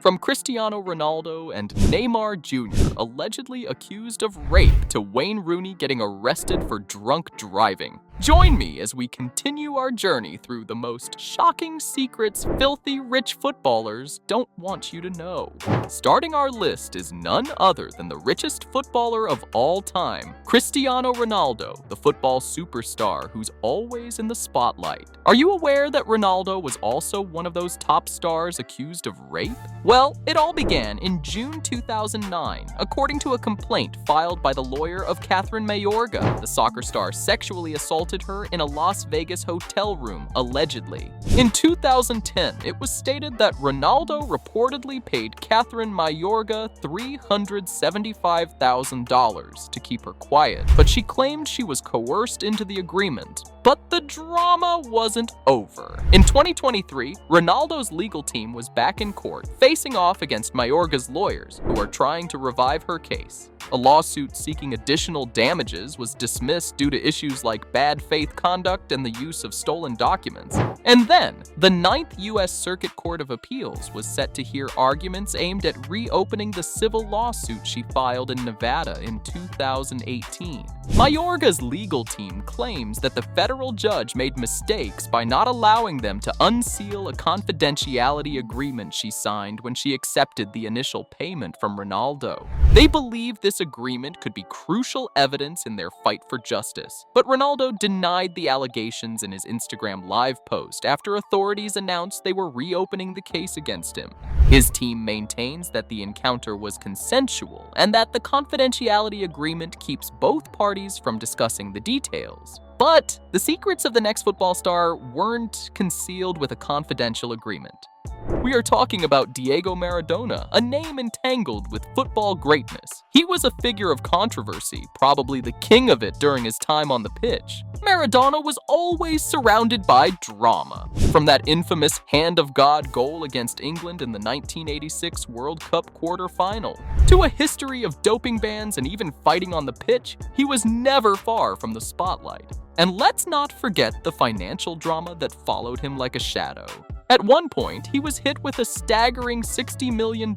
From Cristiano Ronaldo and Neymar Jr. allegedly accused of rape to Wayne Rooney getting arrested for drunk driving. Join me as we continue our journey through the most shocking secrets filthy rich footballers don't want you to know. Starting our list is none other than the richest footballer of all time, Cristiano Ronaldo, the football superstar who's always in the spotlight. Are you aware that Ronaldo was also one of those top stars accused of rape? Well, it all began in June 2009, according to a complaint filed by the lawyer of Catherine Mayorga. The soccer star sexually assaulted her in a Las Vegas hotel room, allegedly. In 2010, it was stated that Ronaldo reportedly paid Catherine Mayorga $375,000 to keep her quiet, but she claimed she was coerced into the agreement. But the drama wasn't over. In 2023, Ronaldo's legal team was back in court, facing off against Mayorga's lawyers, who are trying to revive her case. A lawsuit seeking additional damages was dismissed due to issues like bad faith conduct and the use of stolen documents. And then, the 9th U.S. Circuit Court of Appeals was set to hear arguments aimed at reopening the civil lawsuit she filed in Nevada in 2018. Mayorga's legal team claims that the federal judge made mistakes by not allowing them to unseal a confidentiality agreement she signed when she accepted the initial payment from Ronaldo. They believe this agreement could be crucial evidence in their fight for justice, but Ronaldo denied the allegations in his Instagram Live post after authorities announced they were reopening the case against him. His team maintains that the encounter was consensual and that the confidentiality agreement keeps both parties from discussing the details. But the secrets of the next football star weren't concealed with a confidential agreement. We are talking about Diego Maradona, a name entangled with football greatness. He was a figure of controversy, probably the king of it during his time on the pitch. Maradona was always surrounded by drama. From that infamous Hand of God goal against England in the 1986 World Cup quarter-final, to a history of doping bans and even fighting on the pitch, he was never far from the spotlight. And let's not forget the financial drama that followed him like a shadow. At one point, he was hit with a staggering $60 million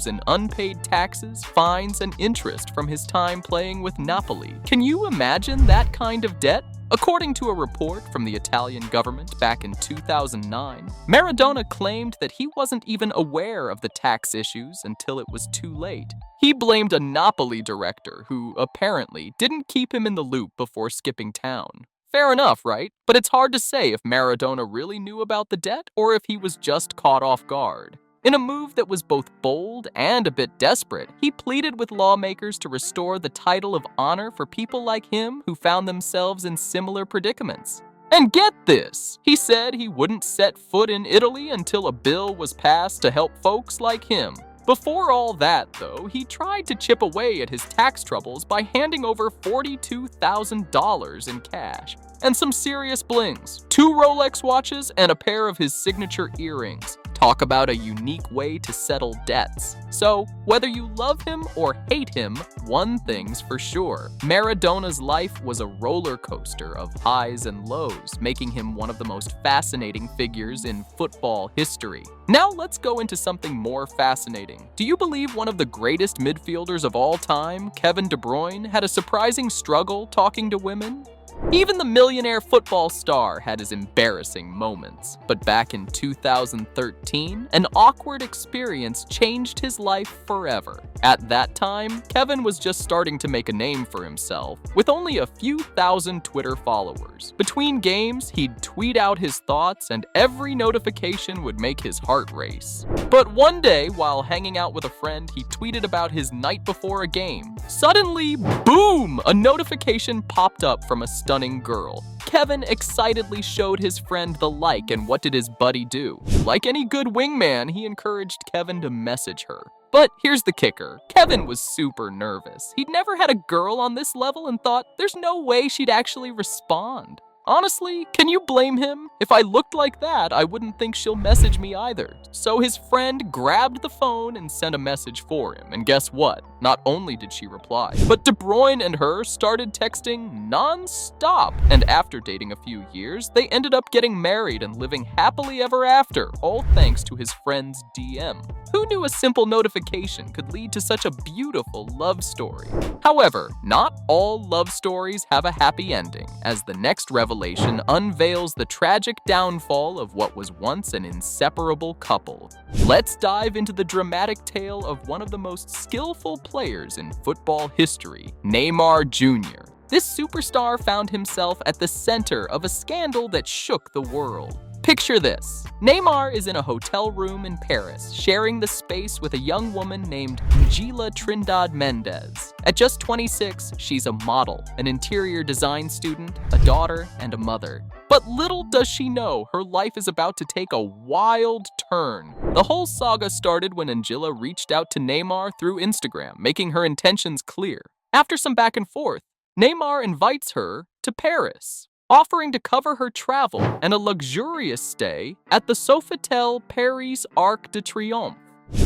in unpaid taxes, fines, and interest from his time playing with Napoli. Can you imagine that kind of debt? According to a report from the Italian government back in 2009, Maradona claimed that he wasn't even aware of the tax issues until it was too late. He blamed a Napoli director who, apparently, didn't keep him in the loop before skipping town. Fair enough, right? But it's hard to say if Maradona really knew about the debt or if he was just caught off guard. In a move that was both bold and a bit desperate, he pleaded with lawmakers to restore the title of honor for people like him who found themselves in similar predicaments. And get this, he said he wouldn't set foot in Italy until a bill was passed to help folks like him. Before all that, though, he tried to chip away at his tax troubles by handing over $42,000 in cash and some serious blings, 2 Rolex watches, and a pair of his signature earrings. Talk about a unique way to settle debts. So, whether you love him or hate him, one thing's for sure. Maradona's life was a roller coaster of highs and lows, making him one of the most fascinating figures in football history. Now let's go into something more fascinating. Do you believe one of the greatest midfielders of all time, Kevin De Bruyne, had a surprising struggle talking to women? Even the millionaire football star had his embarrassing moments. But back in 2013, an awkward experience changed his life forever. At that time, Kevin was just starting to make a name for himself, with only a few thousand Twitter followers. Between games, he'd tweet out his thoughts, and every notification would make his heart race. But one day, while hanging out with a friend, he tweeted about his night before a game. Suddenly, boom! A notification popped up from a stunning girl. Kevin excitedly showed his friend the like, and what did his buddy do? Like any good wingman, he encouraged Kevin to message her. But here's the kicker. Kevin was super nervous. He'd never had a girl on this level and thought there's no way she'd actually respond. Honestly, can you blame him? If I looked like that, I wouldn't think she'll message me either. So his friend grabbed the phone and sent a message for him, and guess what? Not only did she reply, but De Bruyne and her started texting non-stop. And after dating a few years, they ended up getting married and living happily ever after, all thanks to his friend's DM. Who knew a simple notification could lead to such a beautiful love story? However, not all love stories have a happy ending, as the next revelation unveils the tragic downfall of what was once an inseparable couple. Let's dive into the dramatic tale of one of the most skillful players in football history, Neymar Jr. This superstar found himself at the center of a scandal that shook the world. Picture this. Neymar is in a hotel room in Paris, sharing the space with a young woman named Angela Trindade Mendes. At just 26, she's a model, an interior design student, a daughter, and a mother. But little does she know, her life is about to take a wild turn. The whole saga started when Angela reached out to Neymar through Instagram, making her intentions clear. After some back and forth, Neymar invites her to Paris, offering to cover her travel and a luxurious stay at the Sofitel Paris Arc de Triomphe.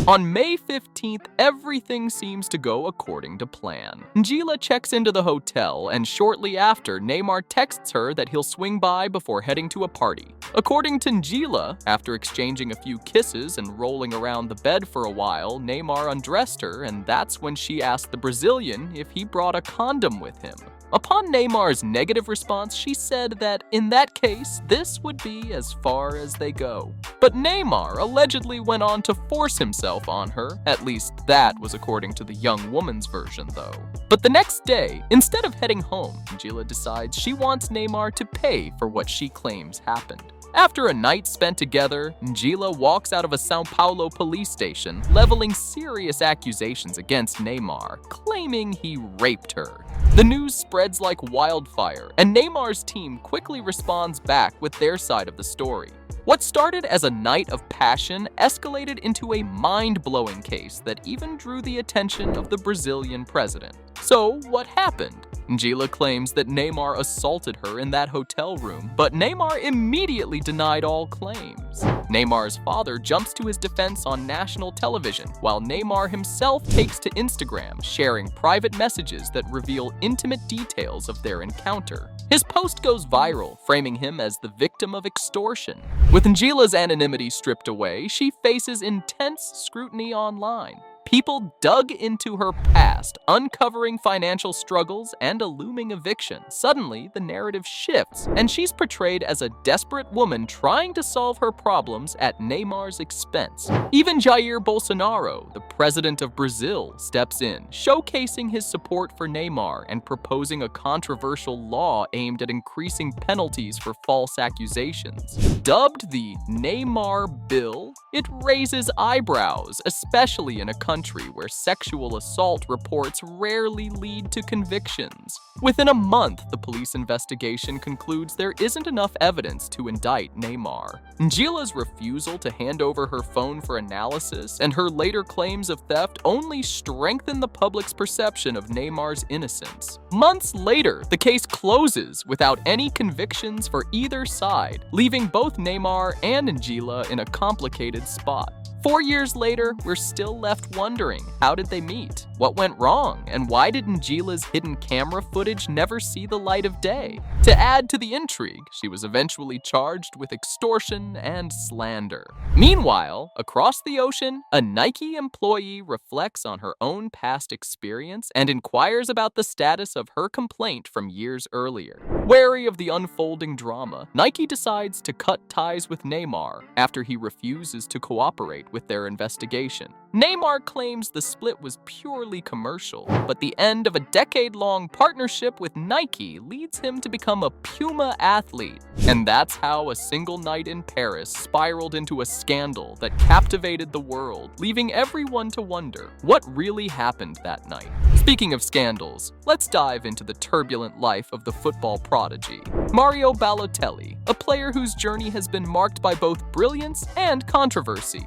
On May 15th, everything seems to go according to plan. Angela checks into the hotel, and shortly after, Neymar texts her that he'll swing by before heading to a party. According to Angela, after exchanging a few kisses and rolling around the bed for a while, Neymar undressed her, and that's when she asked the Brazilian if he brought a condom with him. Upon Neymar's negative response, she said that in that case, this would be as far as they go. But Neymar allegedly went on to force himself on her, at least that was according to the young woman's version though. But the next day, instead of heading home, Angela decides she wants Neymar to pay for what she claims happened. After a night spent together, Angela walks out of a São Paulo police station, leveling serious accusations against Neymar, claiming he raped her. The news spreads like wildfire, and Neymar's team quickly responds back with their side of the story. What started as a night of passion escalated into a mind-blowing case that even drew the attention of the Brazilian president. So, what happened? Angela claims that Neymar assaulted her in that hotel room, but Neymar immediately denied all claims. Neymar's father jumps to his defense on national television, while Neymar himself takes to Instagram, sharing private messages that reveal intimate details of their encounter. His post goes viral, framing him as the victim of extortion. With Angela's anonymity stripped away, she faces intense scrutiny online. People dug into her past, uncovering financial struggles and a looming eviction. Suddenly, the narrative shifts, and she's portrayed as a desperate woman trying to solve her problems at Neymar's expense. Even Jair Bolsonaro, the president of Brazil, steps in, showcasing his support for Neymar and proposing a controversial law aimed at increasing penalties for false accusations. Dubbed the Neymar Bill, it raises eyebrows, especially in a country where sexual assault reports rarely lead to convictions. Within a month, the police investigation concludes there isn't enough evidence to indict Neymar. Angela's refusal to hand over her phone for analysis and her later claims of theft only strengthen the public's perception of Neymar's innocence. Months later, the case closes without any convictions for either side, leaving both Neymar and Angela in a complicated spot. 4 years later, we're still left wondering, how did they meet? What went wrong? And why did Angela's hidden camera footage never see the light of day? To add to the intrigue, she was eventually charged with extortion and slander. Meanwhile, across the ocean, a Nike employee reflects on her own past experience and inquires about the status of her complaint from years earlier. Wary of the unfolding drama, Nike decides to cut ties with Neymar after he refuses to cooperate with their investigation. Neymar claims the split was purely commercial, but the end of a decade-long partnership with Nike leads him to become a Puma athlete. And that's how a single night in Paris spiraled into a scandal that captivated the world, leaving everyone to wonder what really happened that night. Speaking of scandals, let's dive into the turbulent life of the football prodigy, Mario Balotelli, a player whose journey has been marked by both brilliance and controversy.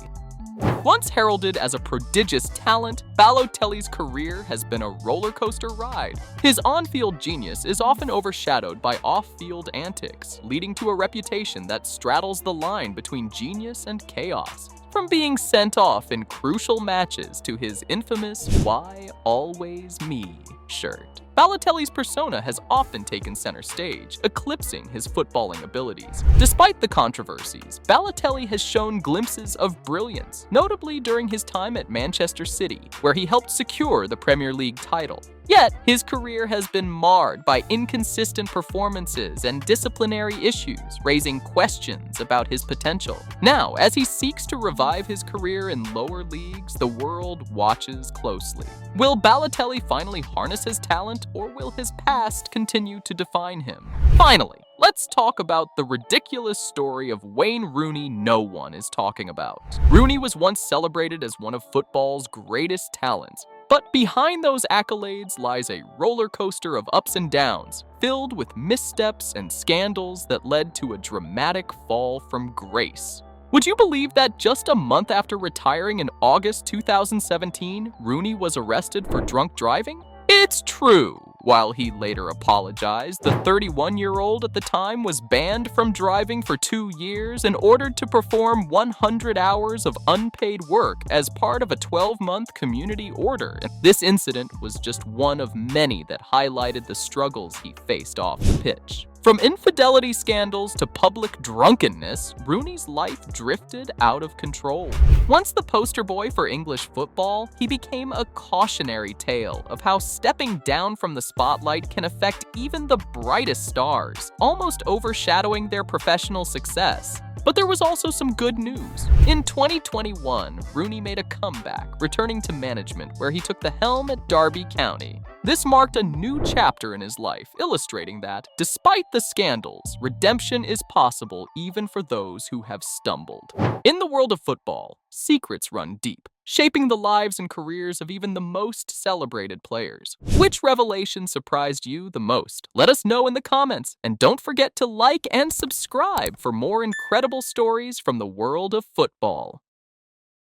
Once heralded as a prodigious talent, Balotelli's career has been a roller coaster ride. His on-field genius is often overshadowed by off-field antics, leading to a reputation that straddles the line between genius and chaos. From being sent off in crucial matches to his infamous "Why Always Me" shirt, Balotelli's persona has often taken center stage, eclipsing his footballing abilities. Despite the controversies, Balotelli has shown glimpses of brilliance, notably during his time at Manchester City, where he helped secure the Premier League title. Yet, his career has been marred by inconsistent performances and disciplinary issues, raising questions about his potential. Now, as he seeks to revive his career in lower leagues, the world watches closely. Will Balotelli finally harness his talent, or will his past continue to define him? Finally, let's talk about the ridiculous story of Wayne Rooney no one is talking about. Rooney was once celebrated as one of football's greatest talents, but behind those accolades lies a roller coaster of ups and downs, filled with missteps and scandals that led to a dramatic fall from grace. Would you believe that just a month after retiring in August 2017, Rooney was arrested for drunk driving? It's true. While he later apologized, the 31-year-old at the time was banned from driving for 2 years and ordered to perform 100 hours of unpaid work as part of a 12-month community order. This incident was just one of many that highlighted the struggles he faced off the pitch. From infidelity scandals to public drunkenness, Rooney's life drifted out of control. Once the poster boy for English football, he became a cautionary tale of how stepping down from the spotlight can affect even the brightest stars, almost overshadowing their professional success. But there was also some good news. In 2021, Rooney made a comeback, returning to management where he took the helm at Derby County. This marked a new chapter in his life, illustrating that, despite the scandals, redemption is possible even for those who have stumbled. In the world of football, secrets run deep, shaping the lives and careers of even the most celebrated players. Which revelation surprised you the most? Let us know in the comments, and don't forget to like and subscribe for more incredible stories from the world of football.